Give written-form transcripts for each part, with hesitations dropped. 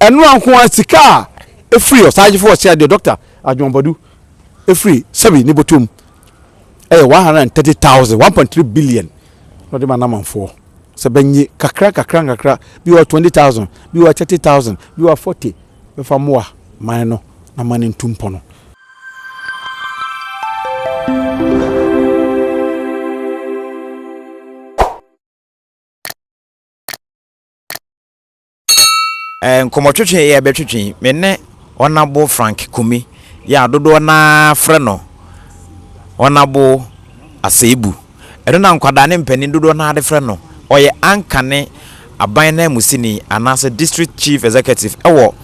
enu anko sika e free Osagyefo Osiade Dr. Agyeman Badu e free sabi ni botum 130,000 1.3 billion no de manamanfo se benyi kakra bi wa 20,000 bi wa 30,000 bi wa 40 be fa moa man no na man ntumpo no nkomotwetwe ya betwetwe menne onabo Frank Kumi ya dodo na freno onabo Aseibu eno na nkwada ne mpani dodo na ade freno oye ankane aban na musini anase district chief executive ewo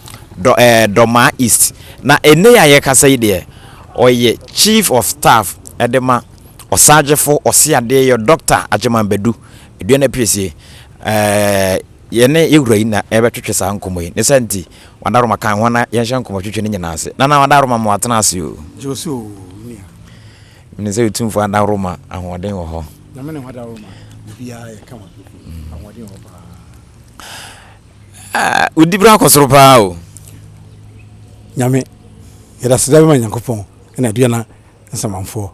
Doma East na ene ya ye kasa ide oye chief of staff edema Osagyefo Osiade Dr. Agyeman Badu eduane piesie yene yewura na ebetwetwe sa nkomoyi ne santi wadaroma kan wana yenhye nkomotwetwe ne nyina ase na wadaroma mo atena ase o joso ne se utumfo wadaroma ahoden wo ho na me ne wadaroma bia ye kama ahoden wo ba udibra kosoro pa o nyame yeda sedabe ma nyankopon na aduana nsamanfo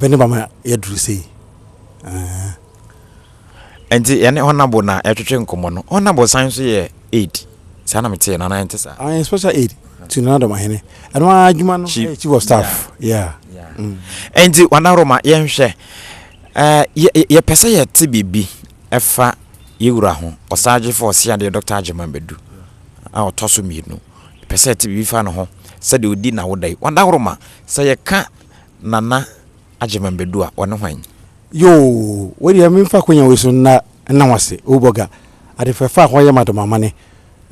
bene ba ma yaduru sei enti yene honabo na etwetwe nkomo no honabo science ye aid sana mete na na ente sa special aid to Dormaahene eno adwuma no chief of staff yeah. Enti wanaroma yenhwe ye pese ye te bibi efa yewura ho Osagyefo Osiade Dr. Agyeman Badu a otoso mienu pese te bibi fa no ho se de odi na wodai wanaroma se ye ka nana Agyeman Badu a wone hwan yo wodi ya mfa kwanya weso na wase oboga ade fefa ho ye madomamane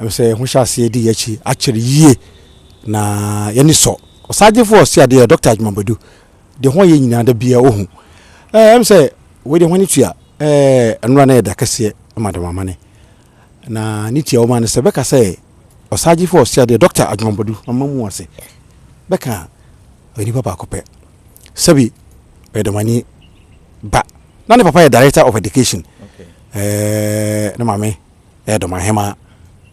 em se ho hyase di yachi akere yie na yani so Osagyefo Osiade Dr. Agyeman Badu de ho ye nyina da bia ohu em se wodi ho ni tua enura na eda kase madomamane na ni tia o man se beka se Osagyefo Osiade Dr. Agyeman Badu amamu wase beka oni papa kope sabi edomani ba na ne papa is director of education na mame Dormaahene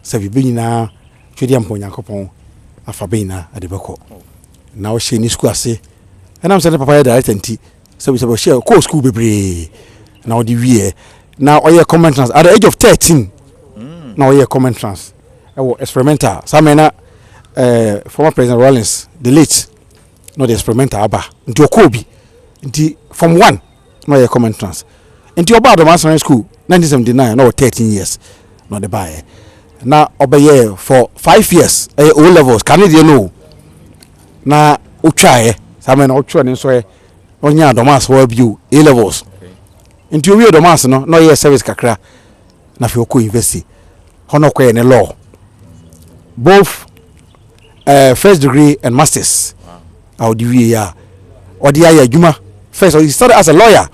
sabi binyina twedi ampo Nyankopon afa binyina adebeko na o she ni school ase na am say papa is director nti sabi she ko school bebre na o di wie na o ye common trans at the age of 13 na o ye common trans e experimental samena former president Rawlings the late no the experimental aba nti okobi nti from 1 no ye common trans into about the Dormaahene school 1979 no 13 years no the buy na obeye for 5 years O levels can you know na otwae same na otwa ne so onya Dormaahene wa bio A levels into we Dormaahene no ye service kakra na fi oko university hono ko ne law both first degree and masters how do we ya odi ya adwuma first he started as a lawyer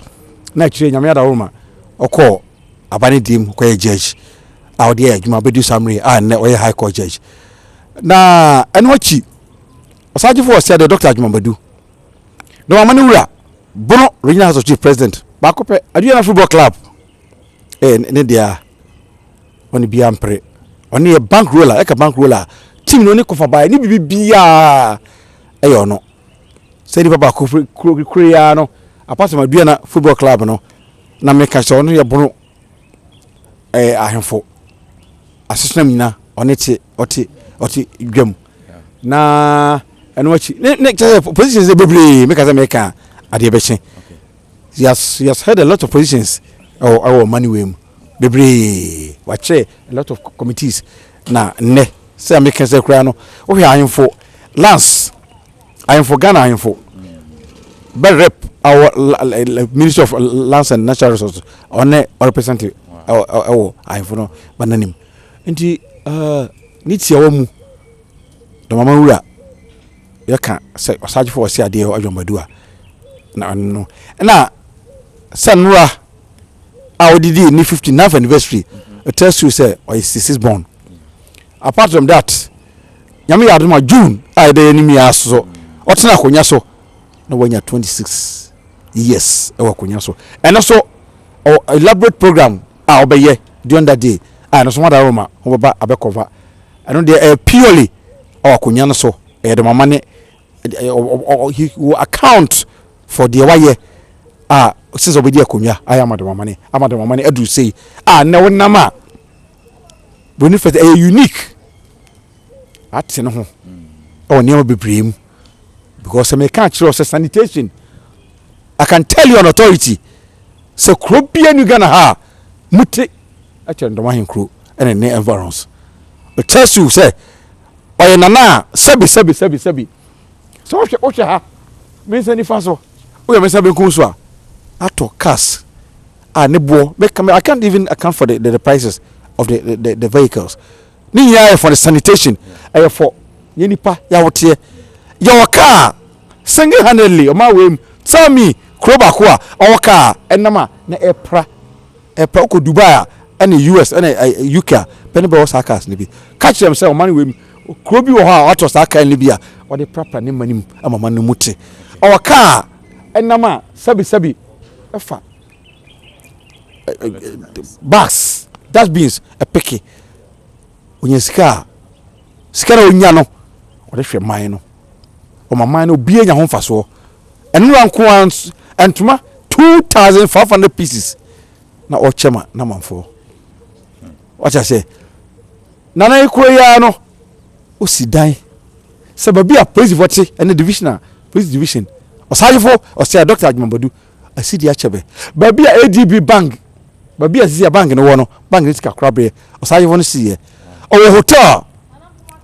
na actually nyame ada roma oko abani dim ko judge how do ya adwuma bedu summary na o high court judge na enwachi Osagyefo Osiade Dr. Agyeman Badu no amani wura bono regional associate president ba ko pe aduana football club ne dia oni bia mpre oni e bank roller bank roller team no ni kofa ba ni bibia eyo no se di papa kuria no apart from aduana football club no na meka so no ye bono ahemfo asesna mina oni te oti dwam na enwachi ne positions dey bebre meka say meka ade beche he has had a lot of positions our money way bebre wache a lot of committees na ne say meka say kura no wo hwe ahemfo last ahemfo Ghana ahemfo but rep our Ministry of Lands and Natural Resources on representative ahemfo no bananim nti ni tia wo mu Dormaahene wura yaka say Osagyefo Osiade Agyeman Badu na no na sanura awdidi ni 59th anniversary it tells you say or is born apart from that nyame yadoma June I dey enemy aso otena konya so na wanya 26 years e wakonya so and also elaborate program obeye during that day and so wada Roma obaba abekova don't they purely or kunyano so the mama he will account for the why since obedi akunya I am the mama edu say na wonama benefit unique at no ho o ne bebrem because me can't show sanitation. I can tell you on authority so krobia nu Ghana ha mute actually Dormaahene crew and ne environs it tells you say oye nana sebi so o ha me say ni fa so o ye me say be kun so ato cars nebo I can't even account for the prices of the vehicles ni ya for the sanitation for yenipa ya wote your car single-handedly o ma we tell me kroba ko a car enama na epra ko Dubai and US and UK penny be cars ni bi catch them say o man we krobi wo ha auto car ni bi a o de proper ni manim amama no muti our car enama sabi efa bags that means a picky onye sika na onya no o de hwe man no o mama no bie nya ho mfaso enu anko antuma 2,500 pieces na o chema na manfo what I say nana ikuro ya no o sidan sababi a police vote and divisional police division Osagyefo o say Dr. Agyeman Badu asidi achebe babi a ADB bank babi a zia bank no wono bank ni tika krabe Osagyefo no see o hotel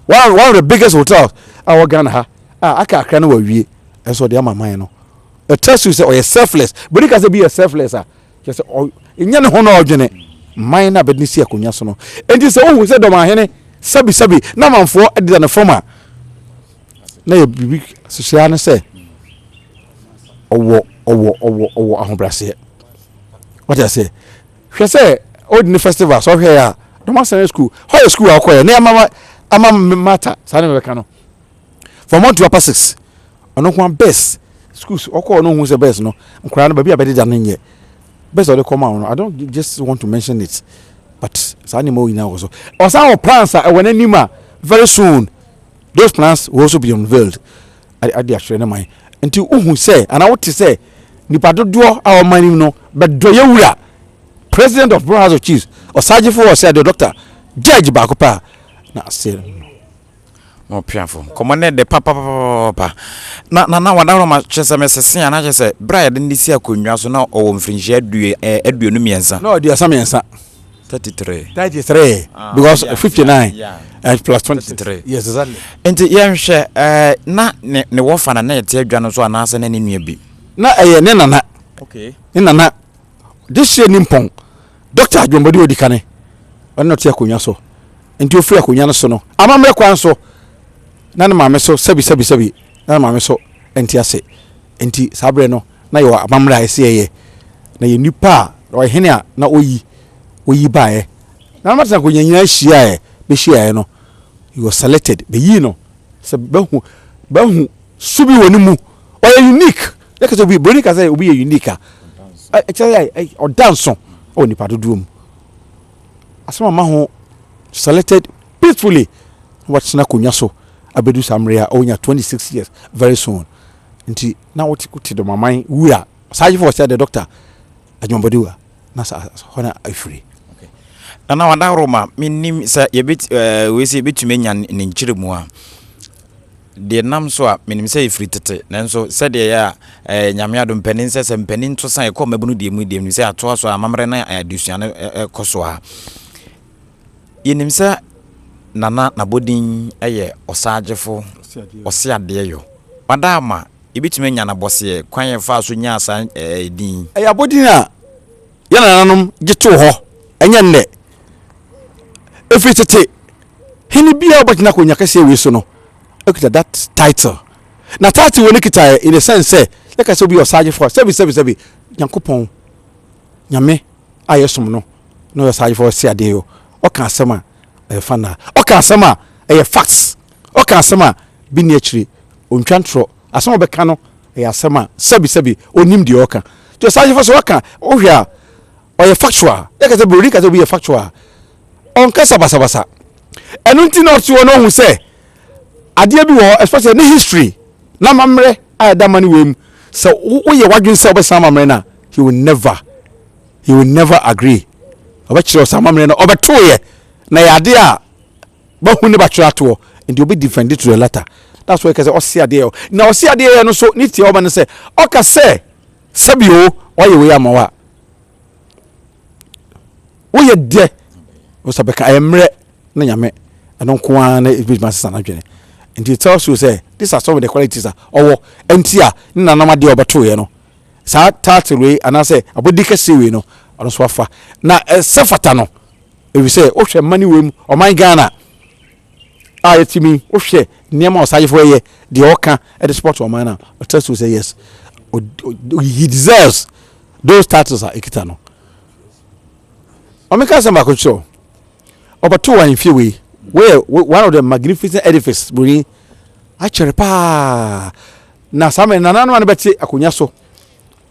one of the biggest hotels our Ghana ha aka akra na wawie eso de amaman no it tells you say o selfless but you can say be selfless just nya ne ho na odwene man na bedni si akonya so no enti say o say Dormaahene sabi na manfo edi na former na ye bibi social na say owo ahobrase what I say hwe say old festival so hwe ya Dormaahene school high school akoya na ama mata sane me ka no from 1 to upper 6 ono kwa best schools okọ no hu say best no nkura no ba bia bededa no nye best of the come out no I don't just want to mention it but sane mo ina also osan plans are when anima very soon those plans will also be unveiled at the actual man until who say and I want to say nipa dodo our money no but do yewura president of Brothers of Chiefs Osagyefo was said the doctor judge bakopa na say mo piafo komone de papa na wadaro ma chese mesese ana chese bra de ndisi akonwa so na owo mfrinje aduonu miensa no dia samiensa 33 because 59 plus 23 yes exactly enti yemhwe na ne wofa na yete adwa so anase na ne nua bi na ne nana okay ne nana this year nimpon Dr. Agyeman Badu odikane ono te akonwa so enti ofri akonwa no so no amamre kwan so na ne maame so sabi na maame so enti ase enti sabre no na yo amamra ese ye na ye nipa o hene a na oyi bae na mata ko nyanya hia be hia no you was selected be yi no se bahu subi woni mu o unique like so be boni ka say obi unique actually o dance o nipa dodo mu asema ma ho selected peacefully what na konya so abedu samria onya 26 years very soon nti na woti kuti do maman wura Osagyefo said the doctor Agyeman Badu na sa hona afiri okay na wada roma minim sa yebit we say betumenya ne nkyiremu a de nam so a minim say afiri tete nanso said ya nyame adom panin se mpanin to san e ko mabunu de mu de say ato so amamre na adusuane koso a yenim sa nana na bodin eye Osagyefo osiade yo wadama ebitumenya na bose kwan ye fa so nya asa din ya bodin a ya nananom gito ho enya nne efitete hini bia obatina ko nya kase we so no ekita that title na title woni kita in a sense say like I say be Osagyefo sebi Nyankopon nyame ayesom no no Osagyefo osiade yo o kan asema fana o kan asema facts o kan asema bi ni akire ontwantro asema be ka no asema sebi onim de o kan to Osagyefo so o kan o hwea o factual like I say be factual on kasa basa enunti na otu no hu say ade bi wo especially ne history na mamre ada mani wem so wo ye wadwen say obesa mamre na he will never agree obechire osamamre na obeto ye na yade a ba hu ne ba twira to and you be defended to the letter. That's why because osiade na osiade no so ni tie oba ne say oka say sabio oye we amawa woyɛ de osabeka emre na nyame ɛno nko a na ebima sesa na dwene and it tells you say these are some of the qualities owo entia na na made obeto ye no sa title we and I say abodika se we no ɔno so afa na sefata no ebi say o hwɛ mani wem o man Ghana a yetimi o hwɛ niam Osagyefo ye de oka at the sport o man na it tells you say yes he deserves those titles are ekita no Omeka samba kocho obato wa infie we one of the magnificent edifice buri actually pa na same nana no beti akonya so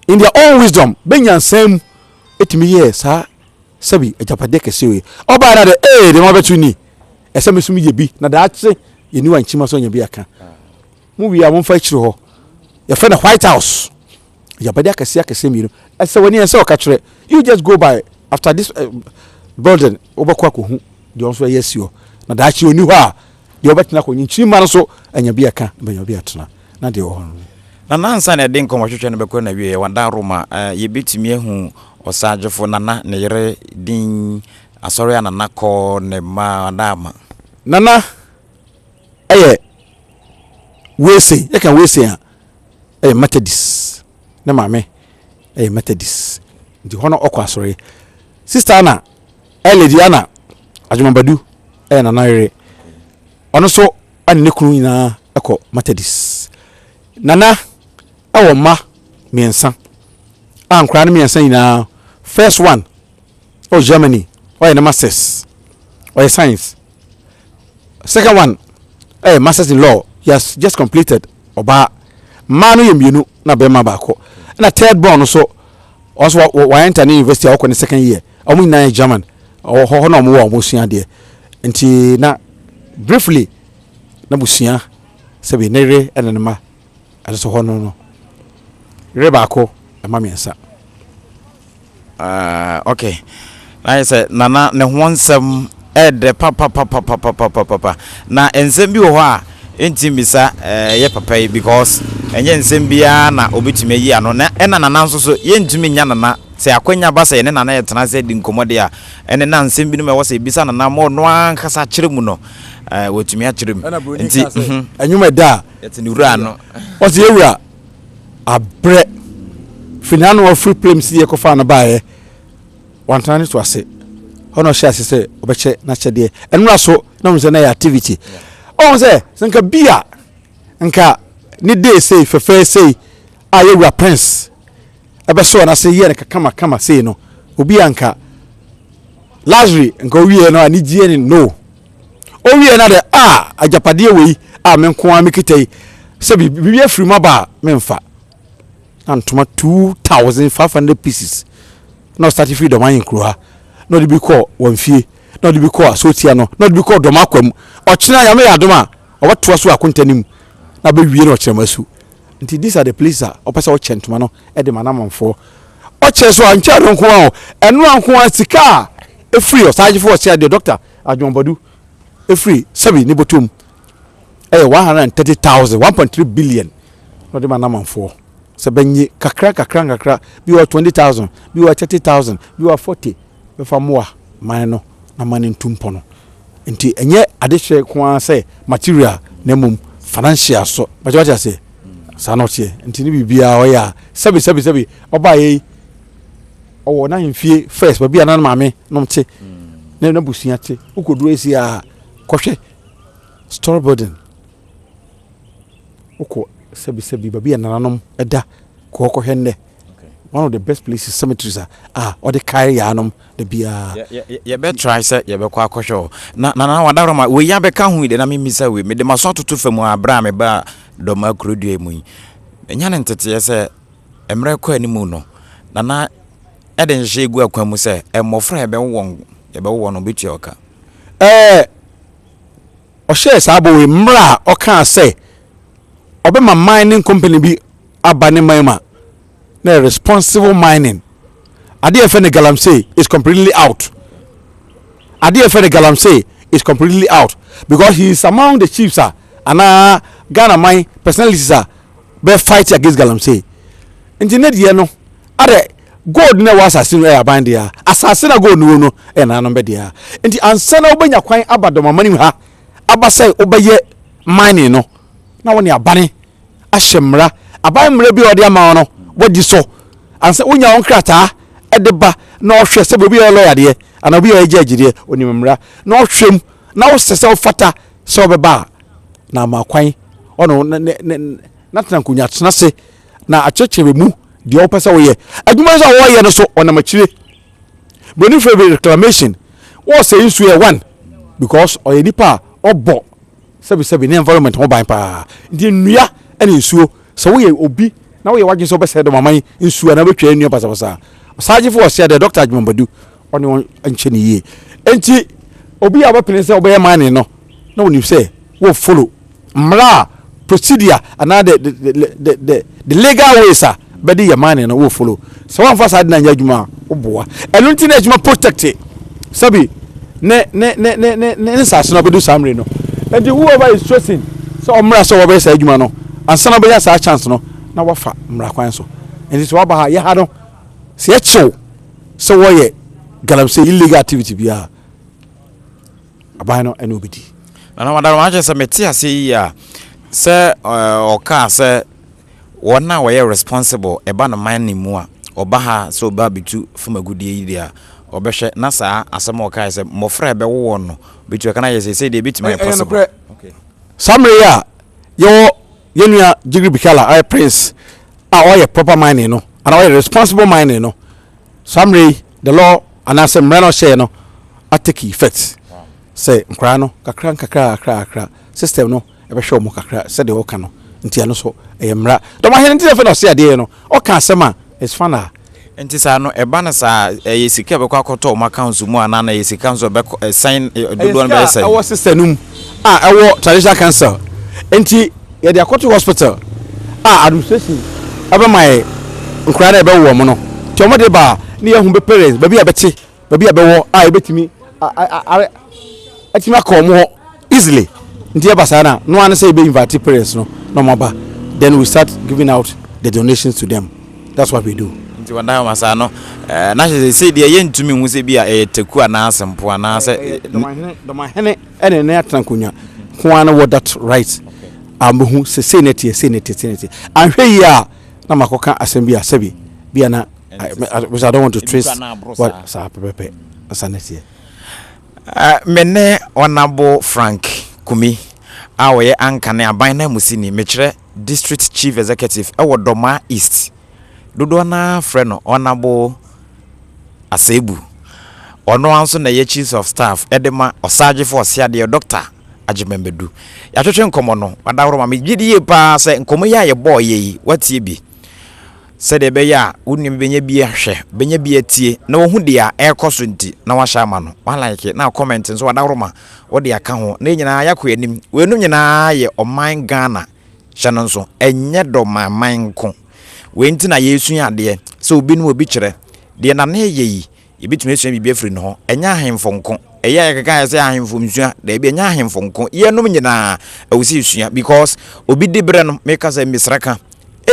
in their own wisdom benyan sam etimi ye sa sabi ejapade kese we oba na de de mo betu ni esem sum ye bi na da ache ye ni wanchima so nya bi aka mu wi a mo fa chire ho ye fa na White House ejapade akese mi no ese woni ese o ka chire you just go by after this building obakwa ko hu de onso yesio na da ache oni ho a de obetina ko nyinchima no so anya bi aka benya bi atena na de ho na nansa na de nkomo hwehwe no bekọ na wie wanda Roma ye betimi ehu Osagyefo nana ne yere din asori anana ko ne ma dama nana wese ya kan wese a Methodist na mame Methodist ndi hono okọ asori sister ana lady ana Agyeman Badu nana yere ono so ani ne kunu nyina ekọ Methodist nana awo ma miensa ankra ne miensa nyina first one Germany the masters science second one masters in law he has just completed oba manu yemienu na be ma bako na third born so also enter university akọ ne second year omu nyina German ho na omu wo sua de nti na briefly na busua sebe nere enenema aso ho no reba ako ama miensa okay I say nana ne ho nsem ede papa na ensem bi wo ho a entimisa ye papa because enye nsem bia na obetime yi ano na ena nana nso so ye ntumi nya nana se akwanya ba se ne nana ye tena se di nkomode a ene na nsem bi no me wo se bisa nana mo no ankasa kire mu no wotumi a kire mu nti anyuma da yet ni wura no o se ewura abre finano of free place ye ko fa na baaye wantani to ase hono sha se obeche na chede enura so na mo se na activity o se nka bia nka ni day say fefe say ayewura prince ebe so na se ye nka kama say no obi anka Lazarus nka owie no ani gie ni no owie na de ajapade we menko amikitai se bibi afiri maba memfa antuma 2500 pieces no start free Dormaahene nkruha no de bi call wonfie no de bi call asotia no de bi call domakwam ochina ya me yadoma obeto so akontanim na be wie no chemasu nti these are the places opesa o chentuma no e de manamanfo o che so ancha do nko a eno anko a sika e free Osagyefo Osia de Dr. Agyeman Badu e free sabi ni botum 130,000 1.3 billion no de manamanfo se benyi kakra bi wa 20,000 bi wa 30,000 bi wa 40 be fa moa man no na man ntumpo no nti enye adehwe ko say material na mum financial so but what you say sanotie nti ni bibia o ya sabi oba ye owo na hemfie first ba bia na maame nomte na busua te ukoduro esi a kohwe store burden uko sabi ba bia nananom eda ko henne one of the best places cemeteries or the carry anom the bia ye be try say ye be kwa kohwe na wadaroma we ya be ka hu ide na memisa we me de maso toto famu abra me ba doma krodu emu enya ne ntete say emre kwa animu no na ede nhye egu akwamu say emofra ye be won no betu oka o share sabo we mra o kan say obema mining company bi abane manma na responsible mining ade e fe ne galamsey is completely out. Ade e fe ne galamsey is completely out because he is among the chiefs and Ghana mine personalities be fight against galamsey. Engineer de no ade gold na was assassin e aban dia assassin na gold no e na no be dia enti ansa na obanya kwan abadoma mani ha abasai obeye mining no na woni abane ahyemra aban mra bi ode ama no wodi so ansa wonya won krata edeba na ohwe se bobi lawyer de ana obi o judge de oni mra na ohwem na wo sese wo fata so obeba na makwan ono na tankunya tena se na achechebe mu de opesa wo ye adwuma so wo ye no so ona machire boni for reclamation wo say nsu ye one because o ye nipa obo sebi ne environment ho ban pa ndi nnua ene nsuo so wo ye obi na wo ye wagye so bese do maman nsuo na betwa nnua pasapasa Osagyefo was the Dr. Agyeman Badu on encheni ye enti obi abapene se obeye mane no na woni say wo follow mra procedure and the legal ways bedi your mane no wo follow so one fast ad na adwuma oboa eno nti na adwuma protect sabi ne sase no bedu samre no and whoever is stressing so mra so obeye sa adwuma no ansa na beya sa chance no na wafa mra kwan so enti so waba ha ye ha no se echo so wo ye galamsey illegal activity bia abano eno bedi na madam ma se meti ase ya se oka se wona we responsible eba no man ni mu a oba ha so ba bitu fuma gudie yi dia obehwe na saa asem oka se mofra ebe wo no bitu kana ye se de bitima possible okay summary ya yo yenua jigri bikala I prince oye proper mining no and oye responsible mining no summary the law and as mrano share no atake effect say nkra no kakra system no ebe show mo kakra say de oka no ntia no so mra Dormaahene ntia fe no se ade no oka asema is fana enti sa no eba na sa yesika be kwa akoto o account mu ana na yesika nso be sign dodo no be say our system num ewo traditional council enti ye de akoto hospital administration aba my nkra na ebe wo mo no ti omo de ba ni ehun be parents baby abeti baby abewo ebetimi atima ko mo easily nti e basa na no an say be invite parents no maba then we start giving out the donations to them. That's what we do. Nti wanda masa no na say de ye ntumi hu se bia teku ana asempo ana se Dormaahene ene na atrankonya ko an what that right amhu se senate anhwe yi a na makoka asem bia sabi bia na which I don't want to trace what sa pepe sanity mene Honorable Frank Kumi awoye ankane aban na musini mekire district chief executive ewo Dormaahene East dodo na freno Honorable Asebu ono anso na ye chief of staff edema Osagyefo Dr. Agyeman Badu ya twetwe nkomo no wadawro ma megidie pa se nkomo ya ye boy yi watie bi se de be ya unim benya bi ahwe benya bi atie na wo hu dia ekoso nti na wa sha ma no wa like na comment nso wadawro ma wo de aka ho na nyina yakọ anim we nu nyina ye oman Ghana hye no nso enye Dormaahene nko we nti na yesu ade se obi nu obi kire de na na ye yi ebitumi esu bi afiri no ho enya ahemfo nko eya kaka se ahemfo msua da bi enya ahemfo nko ye nu nyina awusi sua because obi dibre no meka se misraka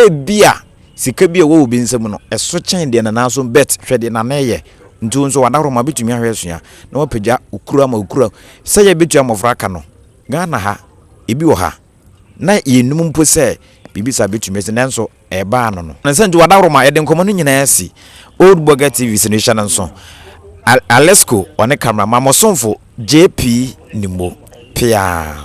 ebia sika bi wo obi nsem no eso chen de na naso bet hwede na na ye ntu nso wadaro ma bitumi ahwe sua na wapeja ukura se ye betu amofra ka no Ghana ha ebi wo ha na yenum mpo se bibisa bitumi se nanso eba no na se ntu wadaro ma ye de nkomo no nyina asi Old Burger TV Sanitation nso Alesco one camera ma mosomfo JP Nimo pia